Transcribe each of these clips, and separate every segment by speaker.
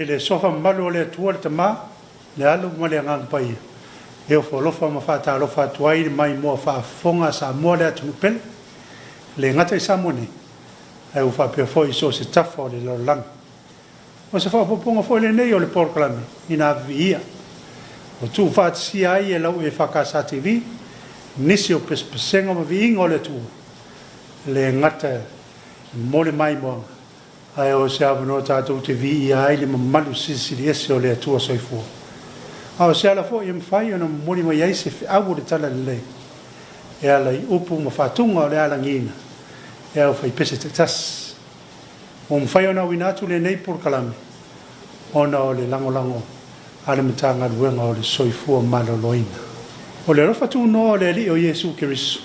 Speaker 1: le sofa malu le tua te ma le alu male ngang pai e o folofa ma fa ta lofa tuai mai mo fa fonga sa mo le tu pel le ngata sa moni ai u fa pe foi so se tafo le lo lang o se fa ponga foi le nei o le porclame ina via o tu fa si ai e lau EFKS TV nisi o pespesenga ma vinga o le tu le ngata mo le mai mo ai o se avano tatou te Vivi'i Ia le mamalu sisili ese o le atua soifua. Ao se ala fo i mwhai ona mori mai ai se au le tala le lei. E ala i upu ma whatunga o le ala ngina. E au whai pese te tas. O mwhai ona winatu le nei por kalame. Ona o le lango ale mitanga ruenga o le soifua maloloina. O le rofa tu no o le li o Yesu Kirisu.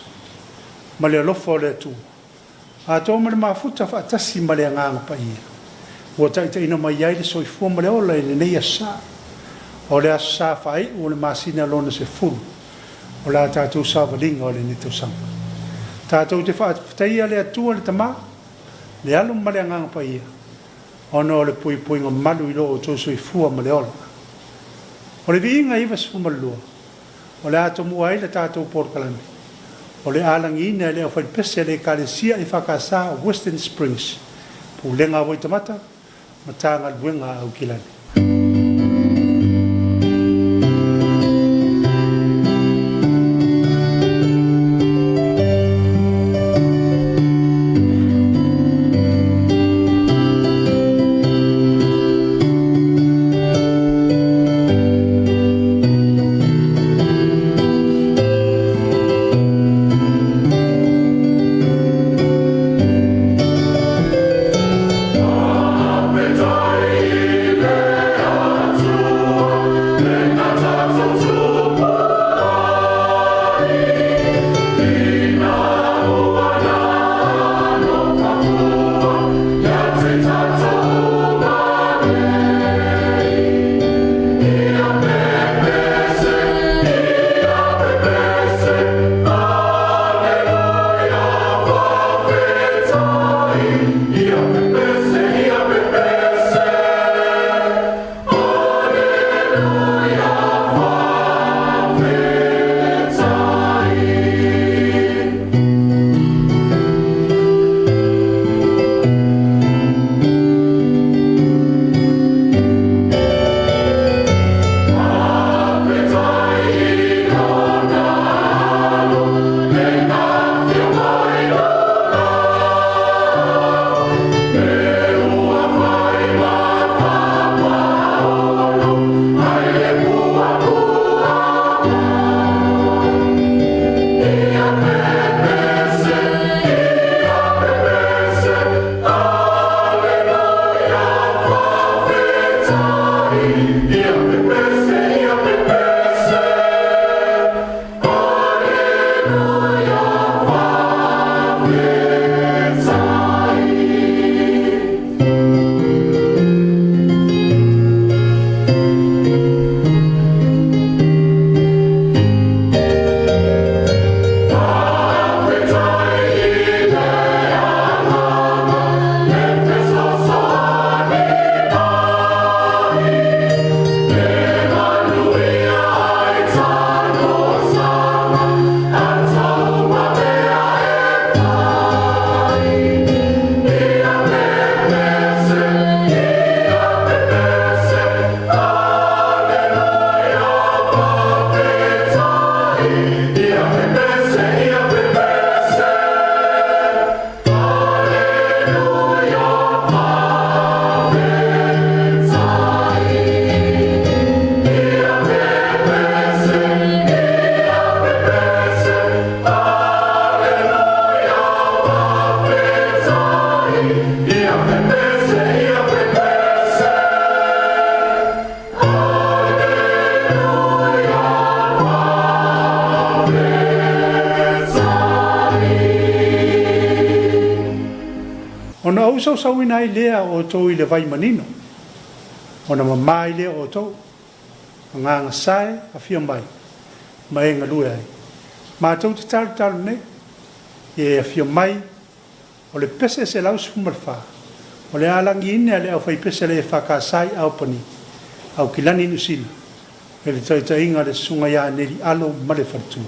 Speaker 1: Ma le lofa o le tu. A tō mare mafuta whaatasi ma le anganga pa ia. Ua taita ina mai ai le soifua ma le ola i le nei asa. O le asa whai o le masina lona se furu. O la tātou sāwalinga o le nito sanga. Tātou te whaataia le atua le tama. Le alu ma le anganga pa ia. Ono o le pui ngā malu i lo o tō soifua ma le ola. O le viinga iwa sifu ma lua. O le ato mua ai le tātou porkalami. O le alangina le o fai pese le kalesia EFKS Western Springs. Pu lenga woi tamata, matanga luenga au kilani. Ona au sau ina i lea o tō i le vai manino. Ona mamai lea o tō. Nganga sae a fia mai. Ma e ngalue ai. Ma tau te talu nei. E a fia mai. O le pese se lau sumarwha. O le alangi ine le au whaipese le whakasai au pani. Au kilani nusila. E le taitainga le sunga ia neri alo male whatu.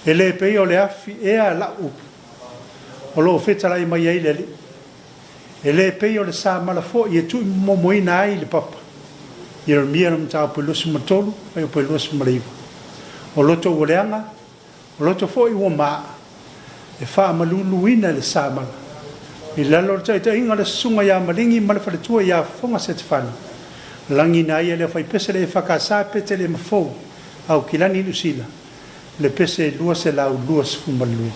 Speaker 1: E le pei o le afi e a la upu. O lo fetala i mai ai le li. E le pei o le sa malafo i e tu momoina ai le papa. I e mia na mtao pe lusi matolu, e pe lusi mariva. O loto uleanga, o loto fo i wama. E wha maluluina le sa mala. I lalo ta inga le sunga ya malingi malafale tua ya fonga setfani. Langi na ia le fai pese le whakasa pete le mafou. Au kilani lusila. Le pese lua se lau lua se fumalui.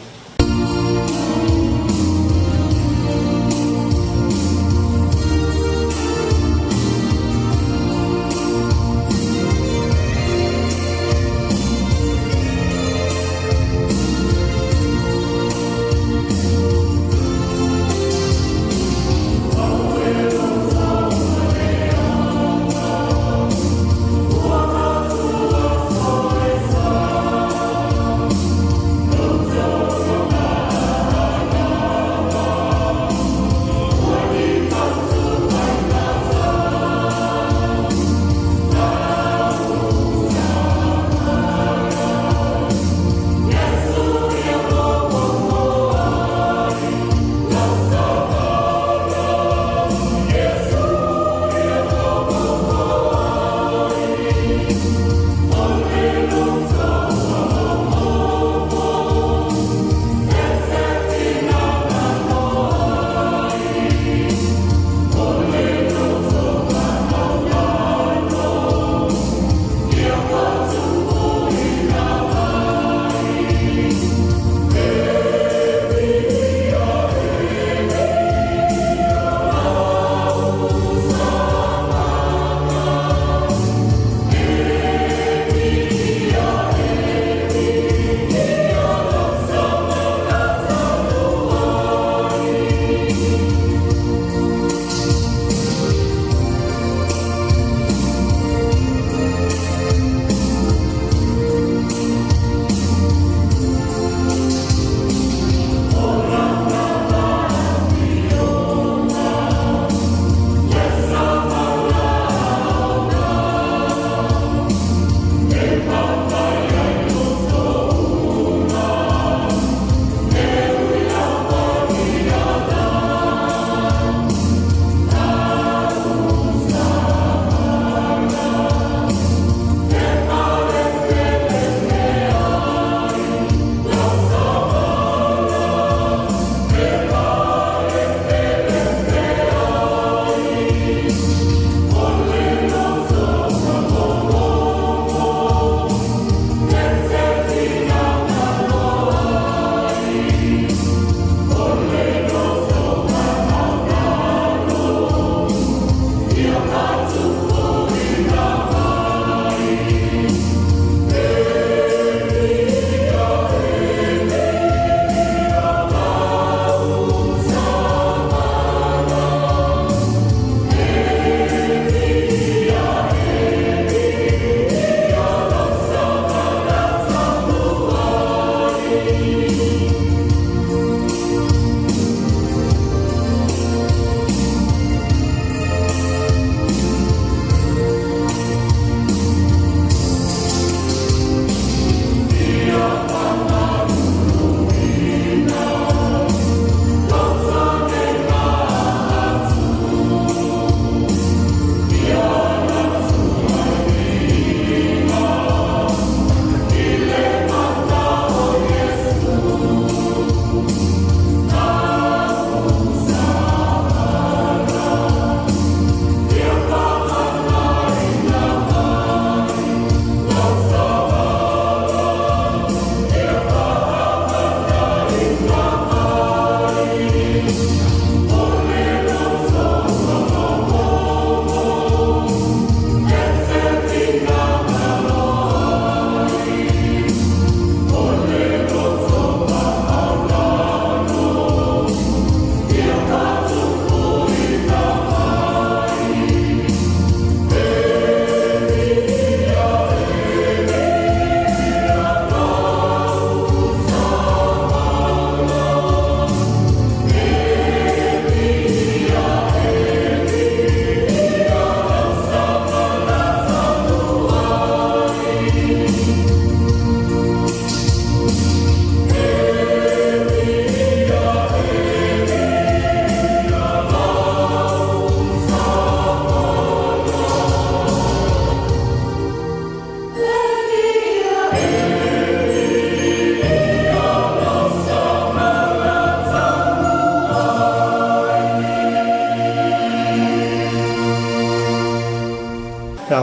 Speaker 2: Oh,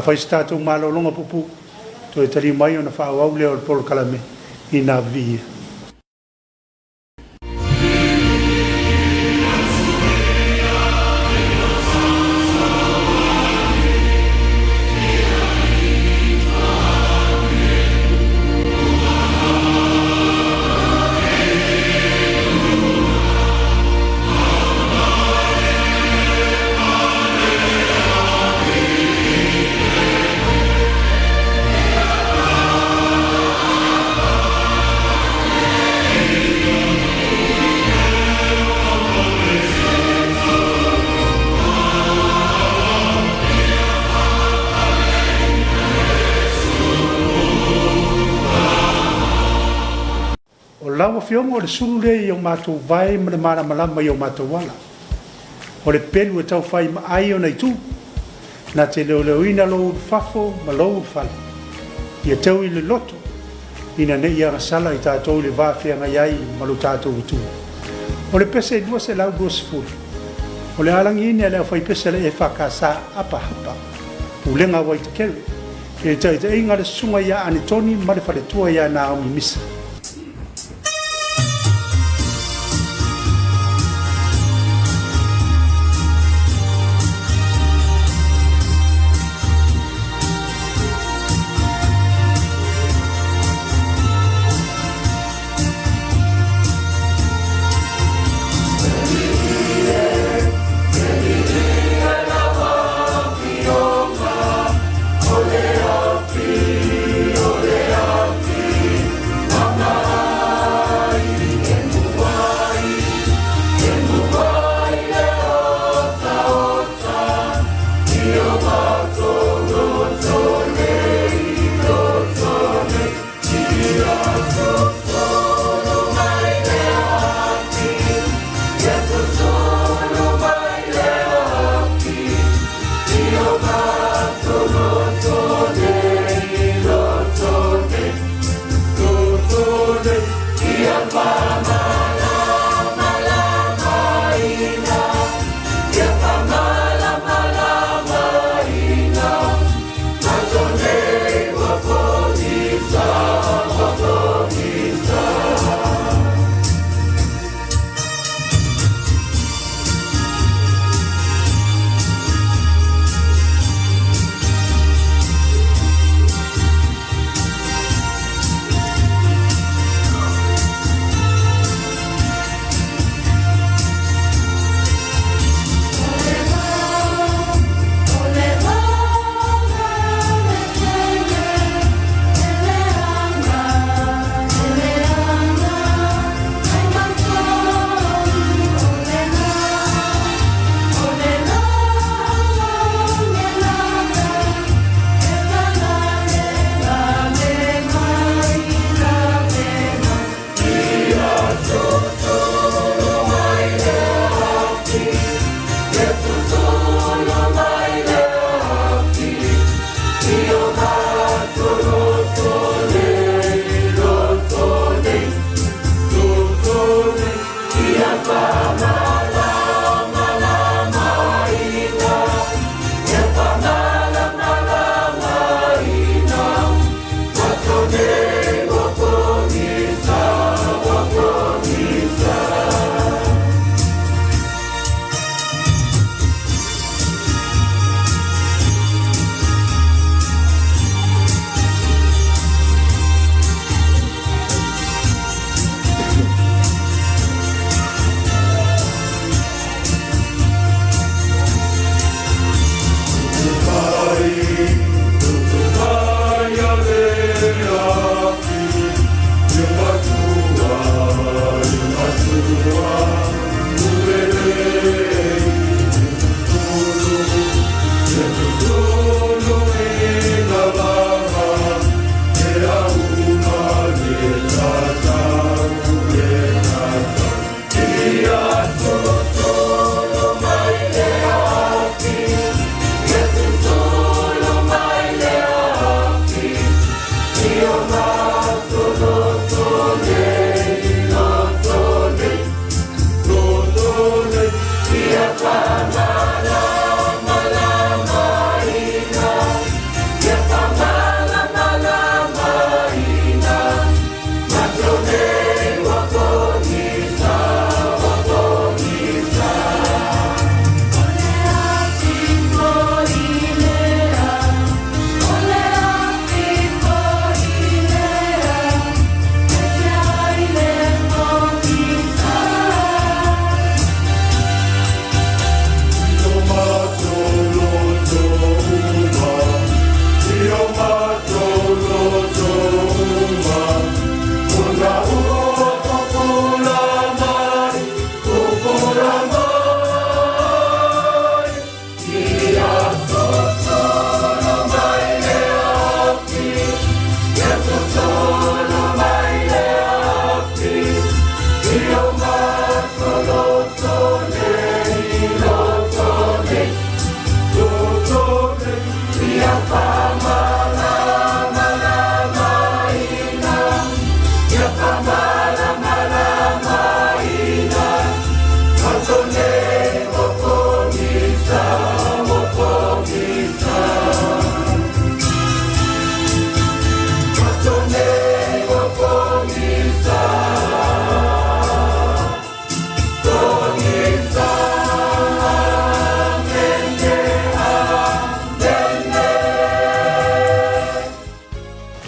Speaker 1: whai statou malolonga pupu, to e tari mai o na whaau leo o polo kalame i nā Vivi'i Ia. Lawa fionga o le sulu le i o mātou vai ma le malamalama i o mātou wala. O le pelu e tau whai ma ai o nei tū. Nā te leo leo ina lou fafo ma lou fala. I a tau i le loto. Ina ne i sala i tātou le vāwhianga iai ma lo tātou utu. O le pese i dua se lau dua sifuri. O le alangi ina leo whai pese le EFKS apa hapa. Pulenga wai te kewe. E tau i te inga le sunga ia anitoni ma le whare tua ia nā omi misa.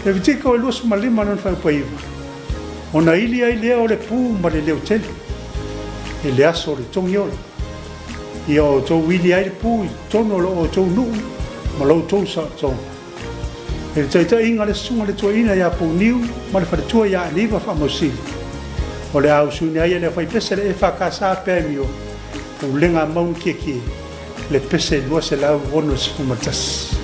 Speaker 1: E vitika o luas malima non fai paiva. Ona ili ai lea o le pū ma le leo tele. E le aso o le tongi ola. Ia o tau ili ai le pū i tono o tau nuu ma lau tau sa tau. E le taita inga le sunga le tua ina ia pū niu ma le wharetua ia aniva wha mausili. O le au suni ai le whai pese le EFKS pēmi o o lenga maun kia le pese lua se lau wono se fumatasi.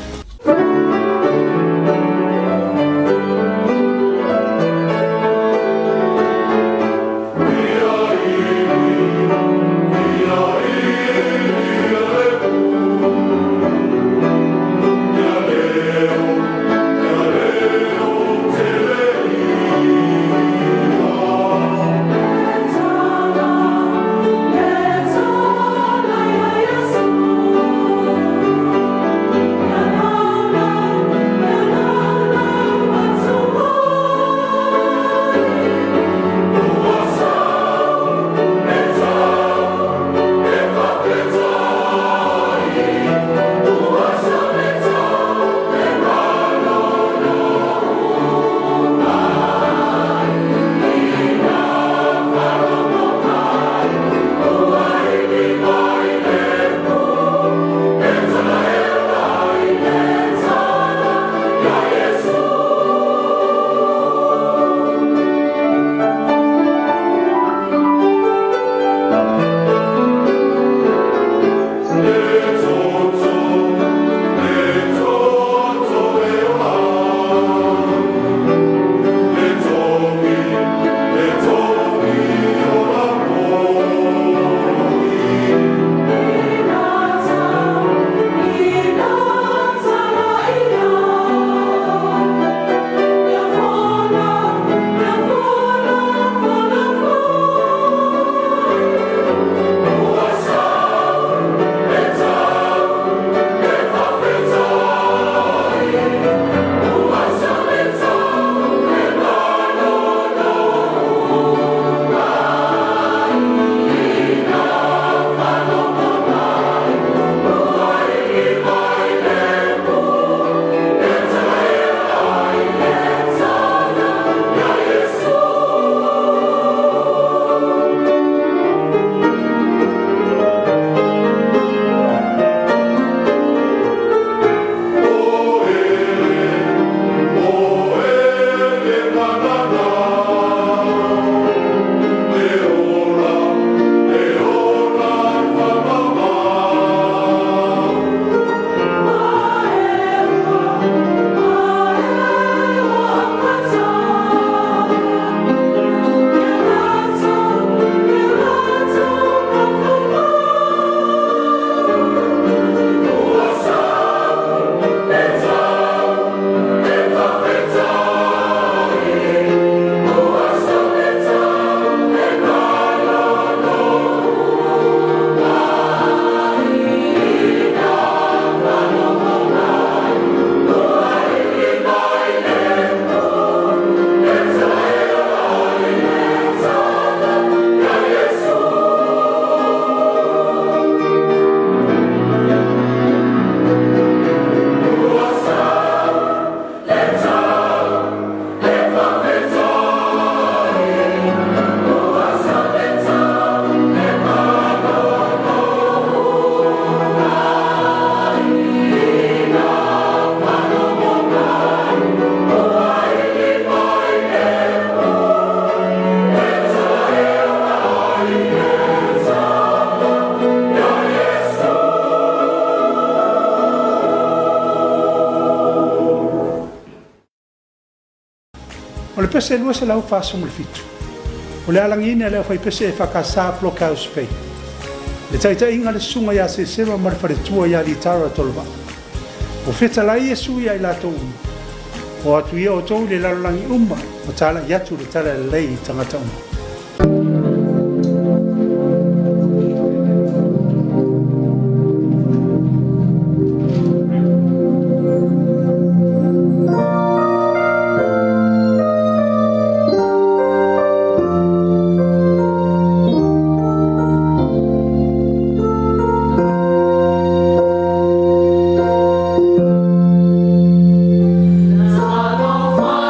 Speaker 1: O le pese lua se lau whaasonga le fitu. O le alangina leo whai pese EFKS Blockhouse Pay. Le taita inga le sunga ya se sewa ma le wharetua ya li tara tolwa. O feta lai e sui ai lato uma. O atu ia o tau le lalolangi uma, o tala yatu le tala le lei tangata uma.
Speaker 2: Son of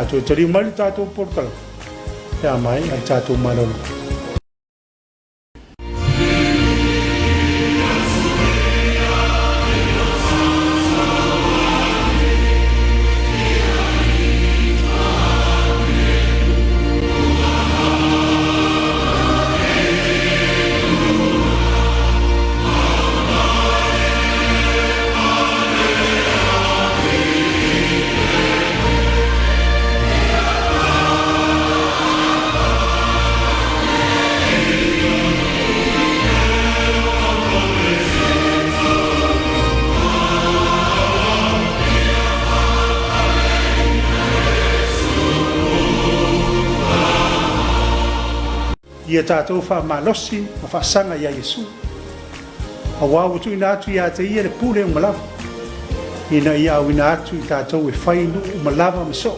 Speaker 1: tātou tari mali tātou portal. Pea mai, ai tātou marolo. Ia tātou whaamalosi, ma whaasanga ia Yesu. A wāu tu ina atu ia te ia le pūle o malawa. Ina ia au ina atu i tātou e whainu o malawa me so.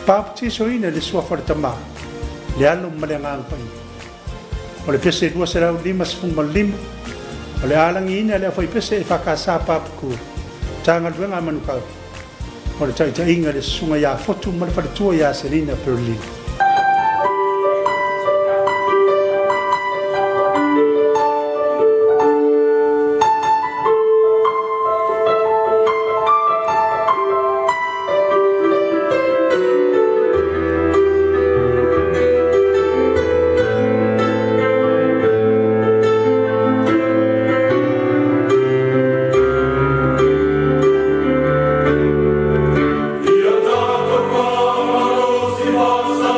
Speaker 1: Pāputi so ina le sua wharatama, le alo ma le ngang pai. O le pese 2.5 o le alangi ina le awhai pese e whakasa pāpuku. Tānga luenga manukau. O le taita inga le sunga ia fotu ma le wharatua ia Selina Perlin.
Speaker 2: Ia tātou whaamalosi wasa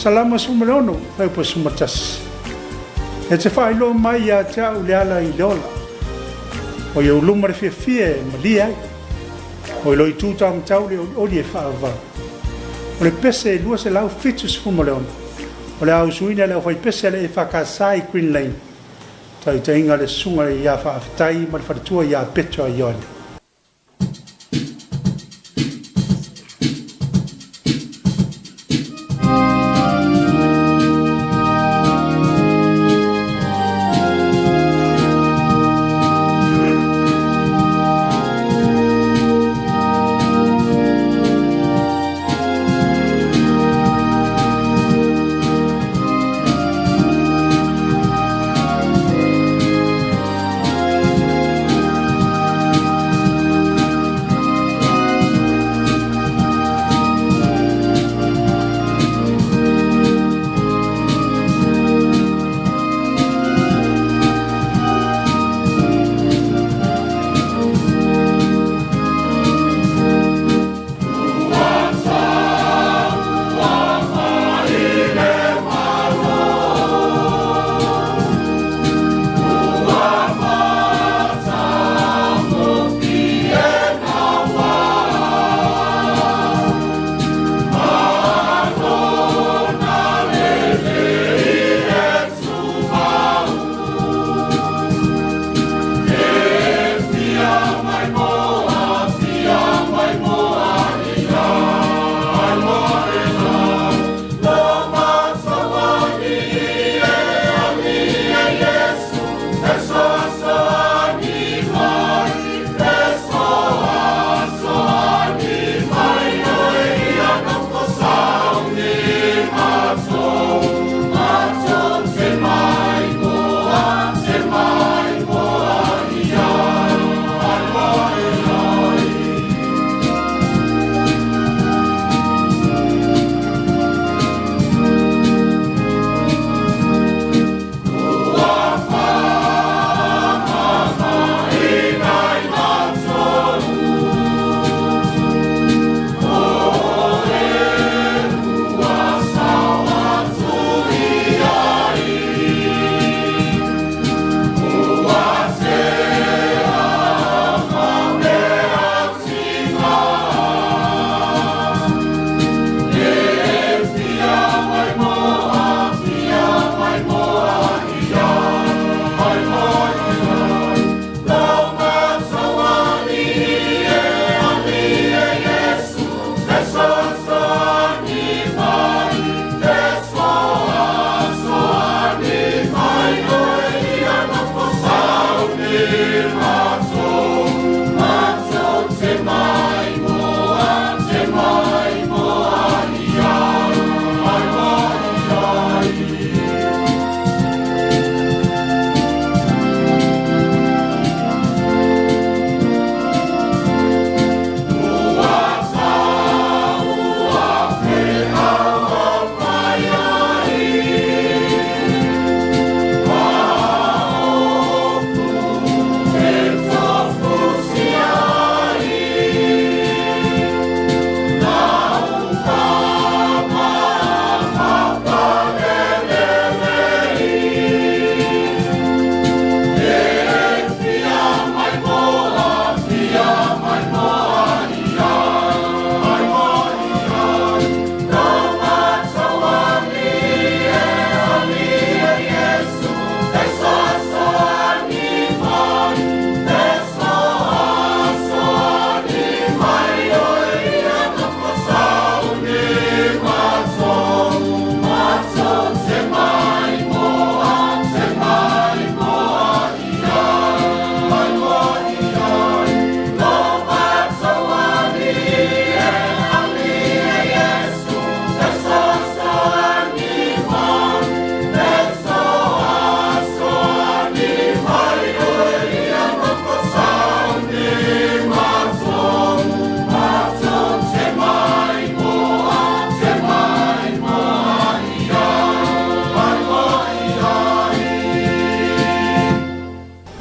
Speaker 1: salama sumaleono pai po sumatas e te fai lo mai ya cha uleala I lola o ye uluma re fie malia o lo itu tang tau le o le fa va o le pese lua se lau fitus sumaleono o le au suina le fai pese le EFKS Green Lane tai tainga le sunga ya fa aftai ma fa tua ya petro yon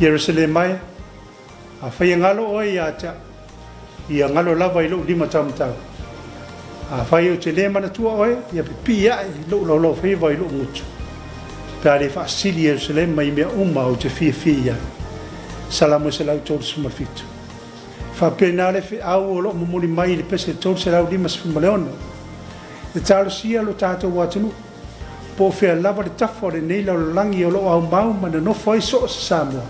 Speaker 1: Jerusalem mai a fai ngalo o ia cha ia ngalo lava I lo lima tam tau Whai o te le mana tua oe, ia pe pia lo whai vai lo ngutu. Pea le whaasili Jerusalem mai mea o te fia. Salamu se lau tōru sumafitu. Whapena le au o lo mumuri mai le pese tōru se lau lima sifumaleona. E tālo sia lo tātou watunu. Po whea lava le tafo le nei lau langi o lo au mau mana no whai so sa Samoa.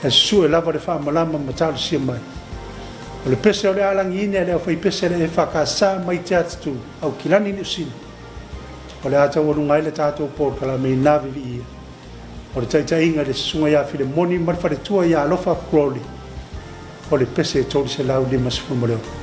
Speaker 1: E su e lava le whaamalama ma tālo sia mai. O le pese o le alangi ine le o whai pese le EFKS mai te atatu au kilani ni usini. O le ata o lungai le tātou por kala me nā Vivi'i Ia. O le taita inga le sunga ia file moni marwhare tua ia alofa kroli. O le pese e tōri se lau lima sifumoreo.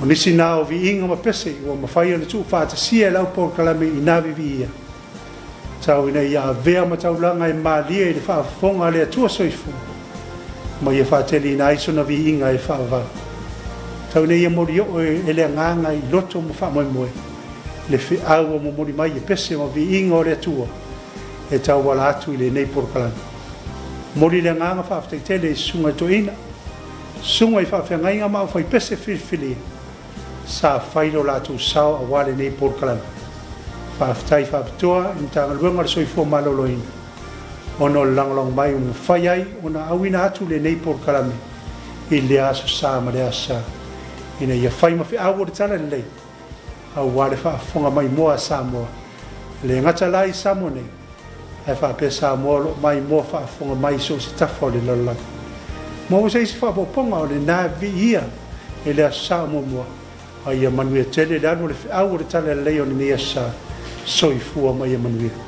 Speaker 1: nisi nā o viinga ma pese ua mawhai ana tu whātasia lau porokalame I nā Vivi'i Ia. Tau ina ia vea ma tau langa mālia I le whaafonga le atua soifu. Ma ia whāteli ina iso na viinga e whaava. Tau ina ia mori o e le nganga I loto mo whaamoemoe. Le whiaua mo mori mai e pese ma viinga o le atua. E tau wala atu I le nei porokalame. Mori le nganga whaaftei sunga to ina. Sunga I whaafengai ngā mau whai pese whiwhili. Sa whailo lātou sao a wale nei porokalame. Whaaftai whaapitoa I tangaluenga le soifua maloloina. Ono langalong mai whai ai, ona awina atu le nei porokalame. I le aso sa ma le asa. Ina ia whai mawhi awo le tala le lei. A wale whaafonga mai moa Samoa. Le ngata lai Samoa nei. Hai whaapea Samoa lo mai moa whaafonga mai so si tafo le lalala. Mo se isi whaapoponga o le nā Vivi'i Ia. E le aso sa moa. Ai manuia tele le anu le whiaua le tala le lei o ni asa soifua mai manuia.